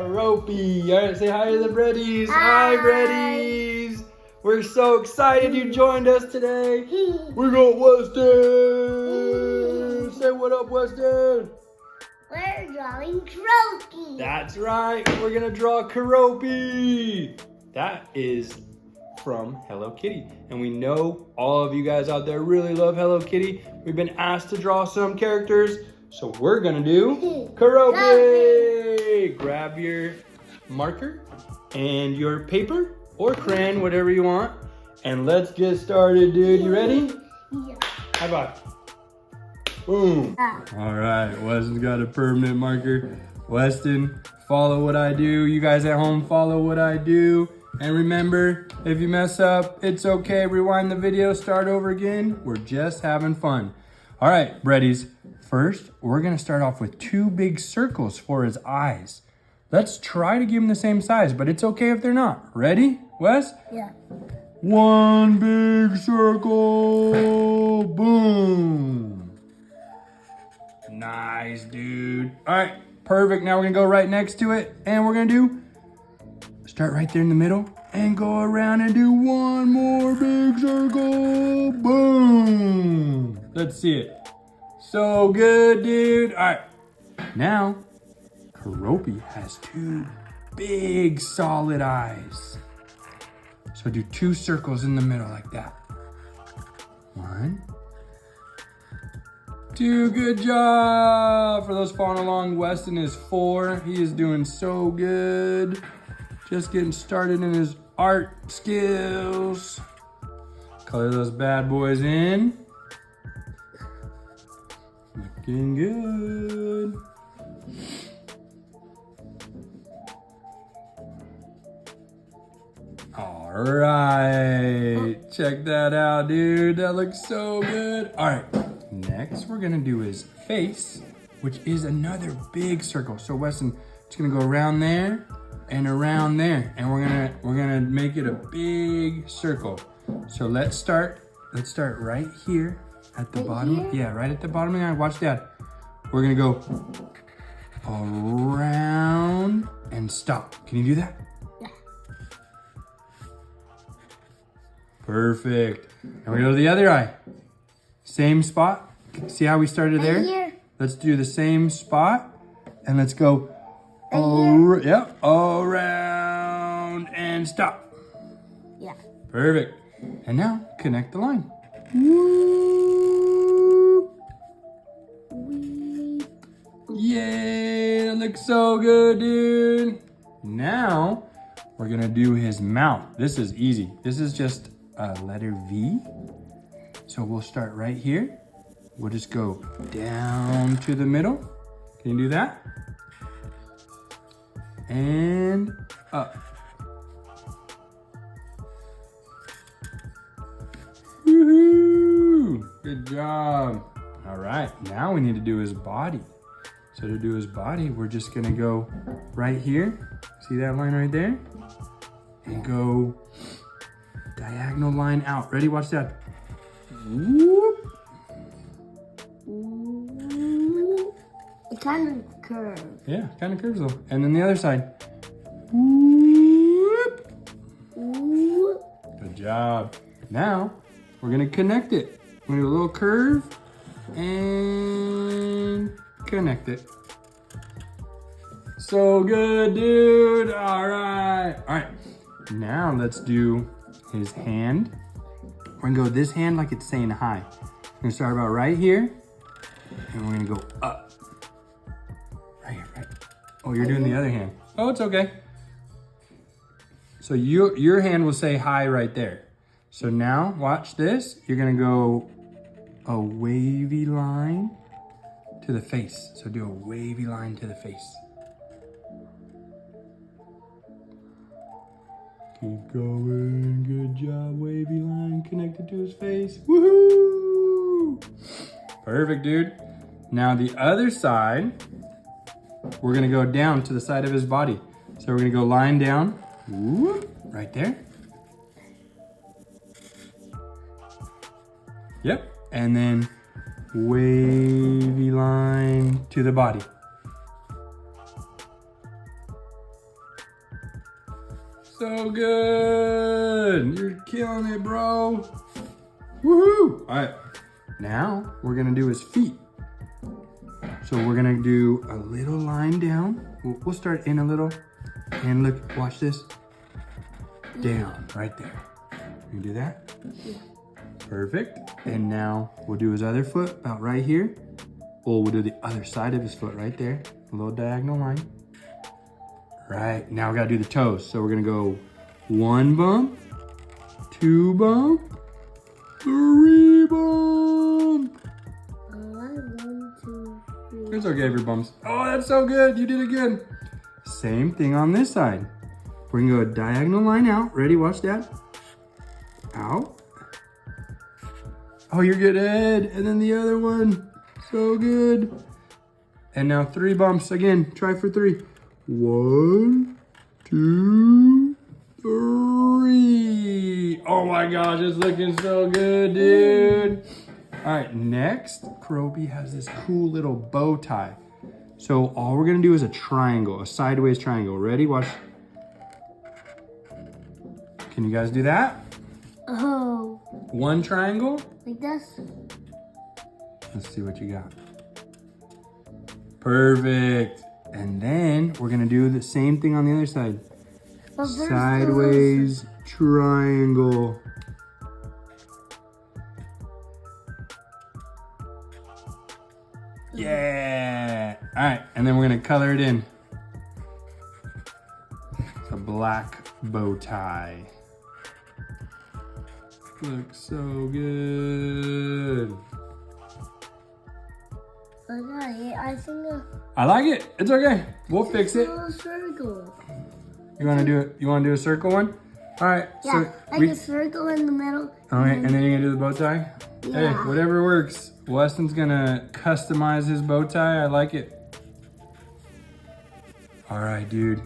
Keroppi. All right, say hi to the breadies. Hi. Hi, breadies. We're so excited you joined us today. We got Weston. Say what up, Weston. We're drawing Keroppi. That's right. We're going to draw Keroppi. That is from Hello Kitty. And we know all of you guys out there really love Hello Kitty. We've been asked to draw some characters, so we're gonna do Keroppi. Grab your marker and your paper or crayon, whatever you want, and let's get started, dude. You ready? Yeah. High five. Boom. All right, Weston's got a permanent marker. Weston, follow what I do. You guys at home, follow what I do. And remember, if you mess up, it's okay. Rewind the video, start over again. We're just having fun. All right, breadies. First, we're gonna start off with 2 big circles for his eyes. Let's try to give him the same size, but it's okay if they're not. Ready, Wes? Yeah. 1 big circle. Boom. Nice, dude. All right, perfect. Now we're gonna go right next to it, and we're gonna start right there in the middle and go around and do 1 more big circle. Boom. Let's see it. So good, dude. All right. Now, Keroppi has 2 big solid eyes. So do 2 circles in the middle like that. 1, 2. Good job. For those following along, Weston is 4. He is doing so good. Just getting started in his art skills. Color those bad boys in. Looking good. All right, check that out, dude. That looks so good. All right, next we're gonna do his face, which is another big circle. So Weston, it's gonna go around there and around there, and we're gonna make it a big circle. So let's start right here at the bottom. Here? Yeah, right at the bottom of the eye. Watch Dad. We're gonna go around and stop. Can you do that? Yeah. Perfect. And we go to the other eye. Same spot. See how we started there? Here. Let's do the same spot, and let's go around and stop. Yeah. Perfect. And now connect the line. Yay, that looks so good, dude. Now we're gonna do his mouth. This is easy. This is just a letter V. So we'll start right here. We'll just go down to the middle. Can you do that? And up. Woohoo! Good job. All right, now we need to do his body. So to do his body, we're just gonna go right here. See that line right there? And go diagonal line out. Ready? Watch that. Whoop. It kind of curves. Yeah, kind of curves though. And then the other side. Whoop. Good job. Now, we're gonna connect it. We're gonna do a little curve and connect it. So good, dude. All right. All right. Now let's do his hand. We're gonna go this hand like it's saying hi. We're gonna start about right here, and we're gonna go up. Right here, right. Oh, you're doing the other hand. Oh, it's okay. So your hand will say hi right there. So now, watch this. You're gonna go a wavy line to the face. So do a wavy line to the face. Keep going, good job, wavy line connected to his face. Woohoo! Perfect, dude. Now the other side, we're gonna go down to the side of his body. So we're gonna go line down, whoop, right there. Yep, and then wavy line to the body. so good. You're killing it, bro. Woohoo! All right, now we're gonna do his feet. So we're gonna do a little line down. We'll start in a little, and look, watch this. Down, right there. You do that? Yeah. Perfect. And now we'll do his other foot about right here. Or we'll do the other side of his foot right there. A little diagonal line. Right, now we gotta do the toes. So we're gonna go 1 bump, 2 bump, 3 bump. 1, 2, 3. It's okay for bumps. Oh, that's so good. You did it good. Same thing on this side. We're gonna go a diagonal line out. Ready? Watch that. Out. Oh, you're good, Ed. And then the other one. So good. And now 3 bumps again. Try for 3. 1, 2, 3. Oh my gosh, it's looking so good, dude. All right, next, Keroppi has this cool little bow tie. So all we're gonna do is a triangle, a sideways triangle. Ready? Watch. Can you guys do that? Oh. 1 triangle. Like this? Let's see what you got. Perfect. And then we're gonna do the same thing on the other side. But there's Sideways triangle. Yeah. All right, and then we're gonna color it in. It's a black bow tie. Looks so good. Okay, I think I like it. It's okay. We'll fix it. a circle. You wanna do it? You wanna do a circle one? All right. Yeah, So like a circle in the middle. all right, and then you're gonna do the bow tie? Hey, Yeah. whatever works. Weston's gonna customize his bow tie. I like it. All right, dude.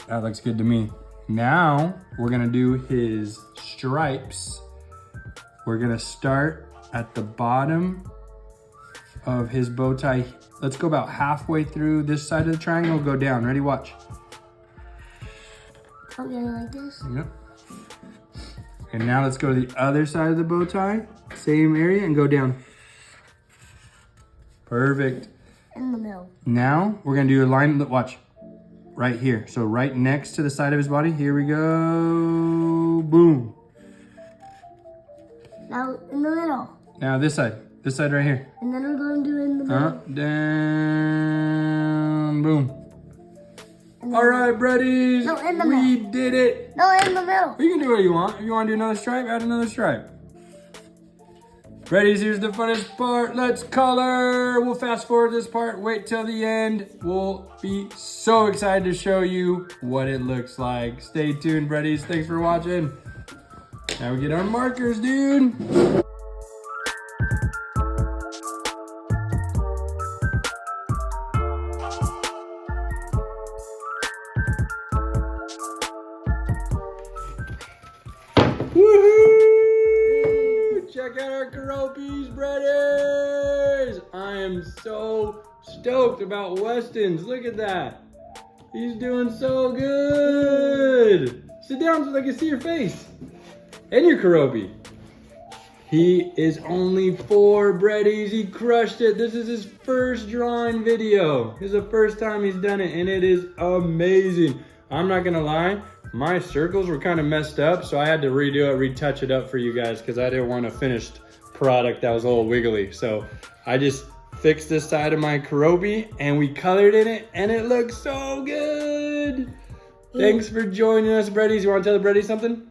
That looks good to me. Now we're gonna do his stripes. We're gonna start at the bottom of his bow tie. Let's go about halfway through this side of the triangle, go down. Ready, watch. Okay, like this. Yep. And now let's go to the other side of the bow tie, same area, and go down. Perfect. In the middle. Now we're gonna do a line, watch, right here. So right next to the side of his body, here we go, boom. Now in the middle. Now this side right here. And then we're going to do it in the middle. Up, down, boom. And then- All right, buddies, No, in the we middle. did it. No, in the middle. You can do what you want. If you want to do another stripe, add another stripe. Ready? Here's the funnest part. Let's color. We'll fast forward this part. Wait till the end. We'll be so excited to show you what it looks like. Stay tuned, buddies. Thanks for watching. Now we get our markers, dude. Woohoo! Check out our Keroppi's breadies! I am so stoked about Weston's. Look at that. He's doing so good. Sit down so they can see your face. And your Keroppi. He is only 4 breadies. He crushed it. This is his first drawing video. This is the first time he's done it, and it is amazing. I'm not gonna lie. My circles were kind of messed up, so I had to redo it, retouch it up for you guys because I didn't want a finished product that was a little wiggly. So I just fixed this side of my Keroppi and we colored in it and it looks so good. Thanks for joining us, Breadies. You want to tell the Breadies something?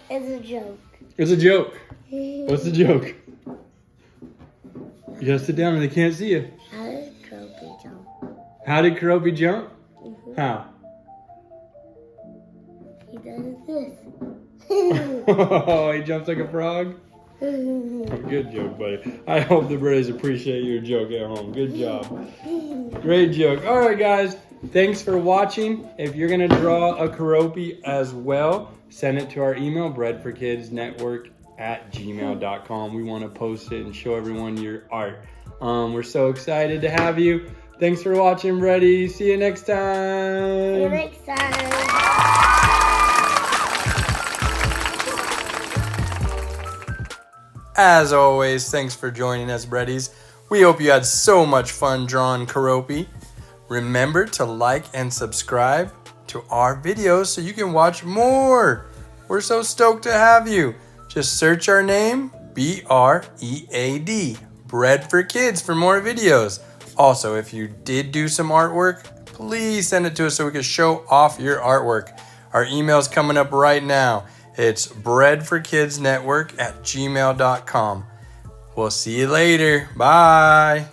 It's a joke. It's a joke. What's the joke? You gotta sit down and they can't see you. How did Keroppi jump? How did Keroppi jump? How? He does this. Oh, he jumps like a frog? Good joke, buddy. I hope the Breadies appreciate your joke at home. Good job. Great joke. All right, guys. Thanks for watching. If you're going to draw a Keroppi as well, send it to our email, breadforkidsnetwork@gmail.com. We want to post it and show everyone your art. We're so excited to have you. Thanks for watching, Brady. See you next time. See you next time. As always, thanks for joining us, Breadies. We hope you had so much fun drawing Keroppi. Remember to like and subscribe to our videos so you can watch more. We're so stoked to have you. Just search our name, BREAD, Bread for Kids, for more videos. Also, if you did do some artwork, please send it to us so we can show off your artwork. Our email's coming up right now. It's breadforkidsnetwork@gmail.com. We'll see you later. Bye.